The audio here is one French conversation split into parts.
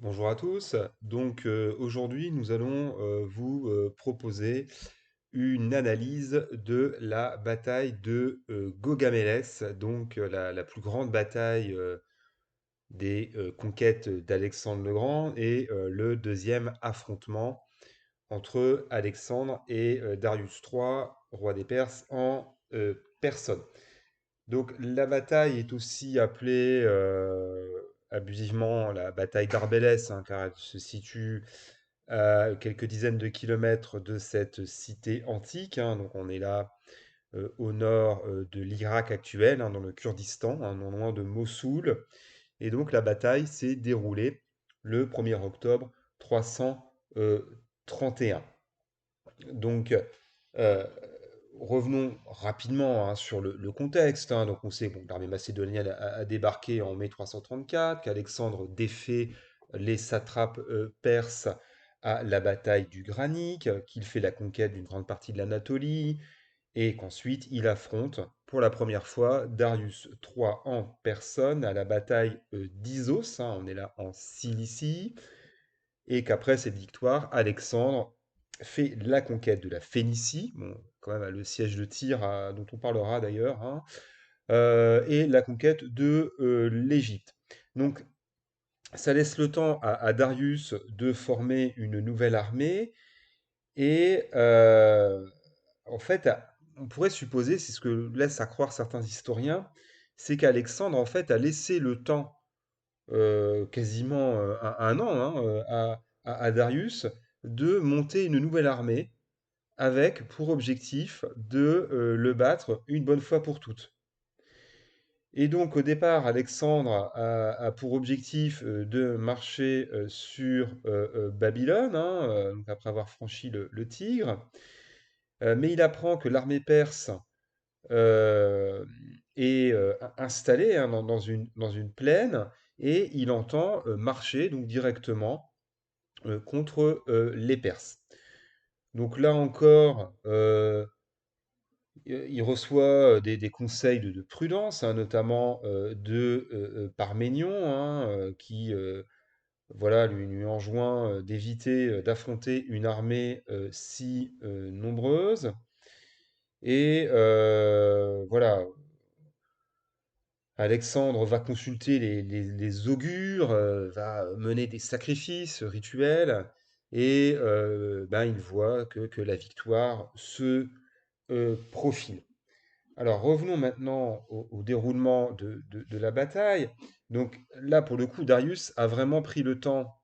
Bonjour à tous. Aujourd'hui, nous allons vous proposer une analyse de la bataille de Gaugamélès, la plus grande bataille des conquêtes d'Alexandre le Grand et le deuxième affrontement entre Alexandre et Darius III, roi des Perses, en personne. Donc la bataille est aussi appelée abusivement la bataille d'Arbélès, hein, car elle se situe à quelques dizaines de kilomètres de cette cité antique, hein. Donc on est là au nord de l'Irak actuel, hein, dans le Kurdistan, hein, non loin de Mossoul. Et donc la bataille s'est déroulée le 1er octobre 331. Donc, euh, revenons rapidement, hein, sur le contexte, hein. Donc, on sait bon, que l'armée macédonienne a débarqué en mai 334, qu'Alexandre défait les satrapes perses à la bataille du Granique, qu'il fait la conquête d'une grande partie de l'Anatolie, et qu'ensuite il affronte pour la première fois Darius III en personne à la bataille d'Issos, hein. On est là en Cilicie, et qu'après cette victoire, Alexandre fait la conquête de la Phénicie, bon, quand même le siège de Tyr, dont on parlera d'ailleurs, hein, et la conquête de l'Égypte. Donc ça laisse le temps à Darius de former une nouvelle armée, et en fait, on pourrait supposer, c'est ce que laissent à croire certains historiens, c'est qu'Alexandre en fait a laissé le temps quasiment un an, hein, à Darius de monter une nouvelle armée avec pour objectif de le battre une bonne fois pour toutes. Et donc au départ, Alexandre a pour objectif de marcher sur Babylone, hein, donc après avoir franchi le Tigre. Mais il apprend que l'armée perse euh, est installée, hein, dans une plaine, et il entend marcher donc directement contre les Perses. Donc là encore, il reçoit des conseils de prudence, hein, notamment de Parménion, hein, qui voilà, lui enjoint d'éviter d'affronter une armée si nombreuse. Et voilà, Alexandre va consulter les augures, va mener des sacrifices rituels, et ben, il voit que la victoire se profile. Alors revenons maintenant au déroulement de la bataille. Donc là, pour le coup, Darius a vraiment pris le temps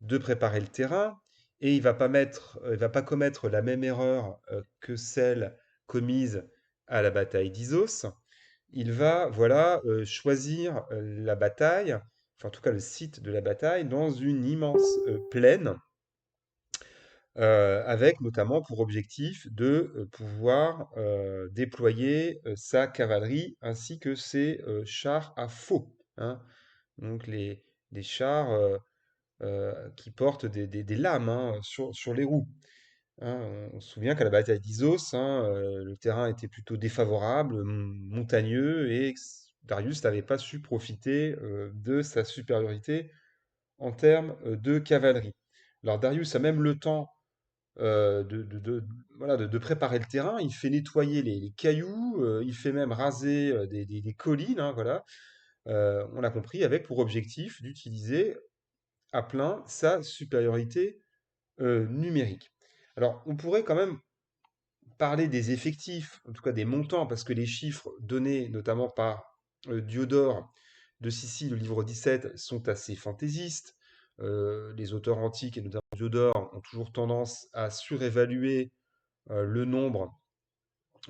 de préparer le terrain, et il va pas commettre la même erreur que celle commise à la bataille d'Issos. Il va, voilà, choisir la bataille, enfin en tout cas le site de la bataille, dans une immense plaine, avec notamment pour objectif de pouvoir déployer sa cavalerie ainsi que ses chars à faux, hein. Donc les chars qui portent des lames, hein, sur les roues, hein. On se souvient qu'à la bataille d'Issos, hein, le terrain était plutôt défavorable, montagneux, et Darius n'avait pas su profiter de sa supériorité en termes de cavalerie. Alors Darius a même le temps voilà, de préparer le terrain. Il fait nettoyer les cailloux, il fait même raser des collines, hein, voilà. On l'a compris, avec pour objectif d'utiliser à plein sa supériorité numérique. Alors, on pourrait quand même parler des effectifs, en tout cas des montants, parce que les chiffres donnés notamment par Diodore de Sicile, le livre 17, sont assez fantaisistes. Les auteurs antiques, et notamment Diodore, ont toujours tendance à surévaluer le nombre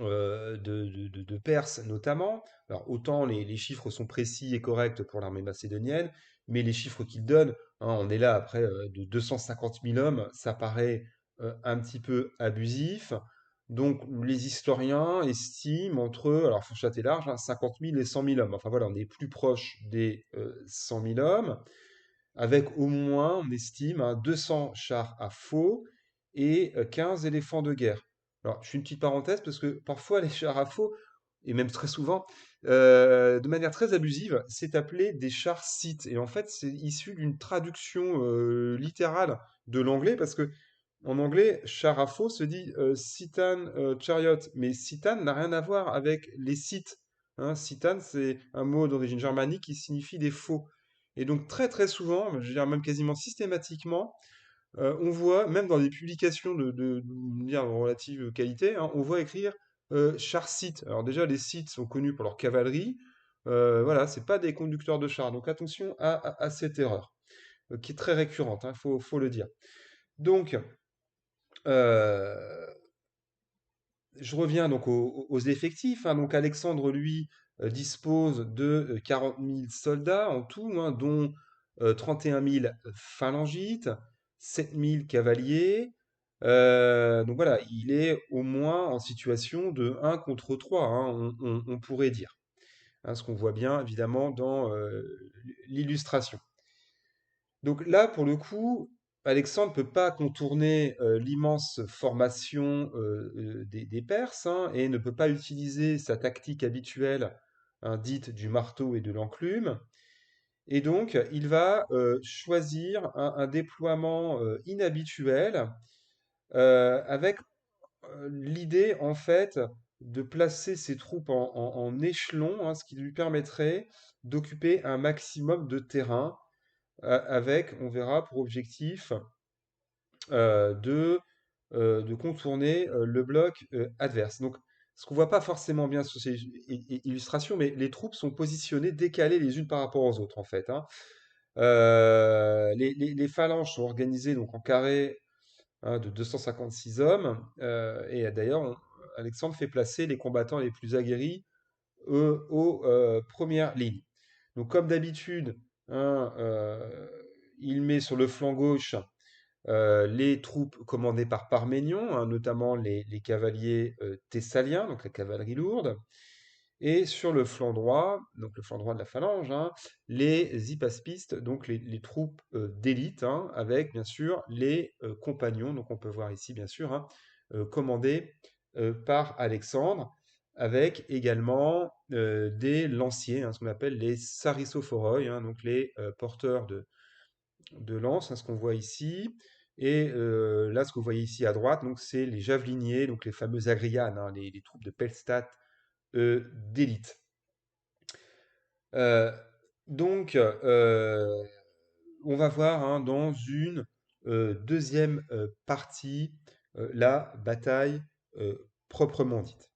de Perses notamment. Alors autant les chiffres sont précis et corrects pour l'armée macédonienne, mais les chiffres qu'ils donnent, hein, on est là après de 250 000 hommes, ça paraît un petit peu abusif. Donc les historiens estiment entre, alors fourchette est large, hein, 50 000 et 100 000 hommes. Enfin voilà, on est plus proche des 100 000 hommes, avec au moins, on estime, hein, 200 chars à faux et 15 éléphants de guerre. Alors, je fais une petite parenthèse parce que parfois les chars à faux, et même très souvent, de manière très abusive, c'est appelé des chars scythes. Et en fait, c'est issu d'une traduction littérale de l'anglais, parce que en anglais, char à faux se dit Scythan chariot, mais Scythan n'a rien à voir avec les Scythes. Hein. Scythan, c'est un mot d'origine germanique qui signifie des faux. Et donc très très souvent, je veux dire même quasiment systématiquement, on voit, même dans des publications de relative qualité, hein, on voit écrire char scythe. Alors déjà, les scythes sont connus pour leur cavalerie. Voilà, c'est pas des conducteurs de chars. Donc attention à cette erreur, qui est très récurrente, hein, faut le dire. Donc, euh, je reviens donc aux effectifs, hein. Donc Alexandre, lui, dispose de 40 000 soldats en tout, hein, dont 31 000 phalangites, 7 000 cavaliers. Donc voilà, il est au moins en situation de 1 contre 3, hein, on pourrait dire. Hein, ce qu'on voit bien évidemment dans l'illustration. Donc là, pour le coup, Alexandre ne peut pas contourner l'immense formation des Perses, hein, et ne peut pas utiliser sa tactique habituelle, hein, dite du marteau et de l'enclume. Et donc, il va choisir un déploiement inhabituel, avec l'idée, en fait, de placer ses troupes en échelon, hein, ce qui lui permettrait d'occuper un maximum de terrain, avec, on verra, pour objectif de contourner le bloc adverse. Donc, ce qu'on voit pas forcément bien sur ces illustrations, mais les troupes sont positionnées, décalées les unes par rapport aux autres, en fait, hein. Les phalanges sont organisées donc en carré, hein, de 256 hommes, et d'ailleurs, Alexandre fait placer les combattants les plus aguerris aux premières lignes. Donc, comme d'habitude, hein, il met sur le flanc gauche les troupes commandées par Parménion, hein, notamment les cavaliers thessaliens, donc la cavalerie lourde, et sur le flanc droit, donc le flanc droit de la phalange, hein, les hypaspistes, donc les troupes d'élite, hein, avec bien sûr les compagnons, donc on peut voir ici bien sûr, hein, commandés par Alexandre, avec également des lanciers, hein, ce qu'on appelle les sarissophoroi, hein, donc les porteurs de lance, hein, ce qu'on voit ici. Et là, ce que vous voyez ici à droite, donc c'est les javeliniers, donc les fameux agrianes, hein, les troupes de Pelstat d'élite. Euh, donc, on va voir, hein, dans une deuxième partie la bataille proprement dite.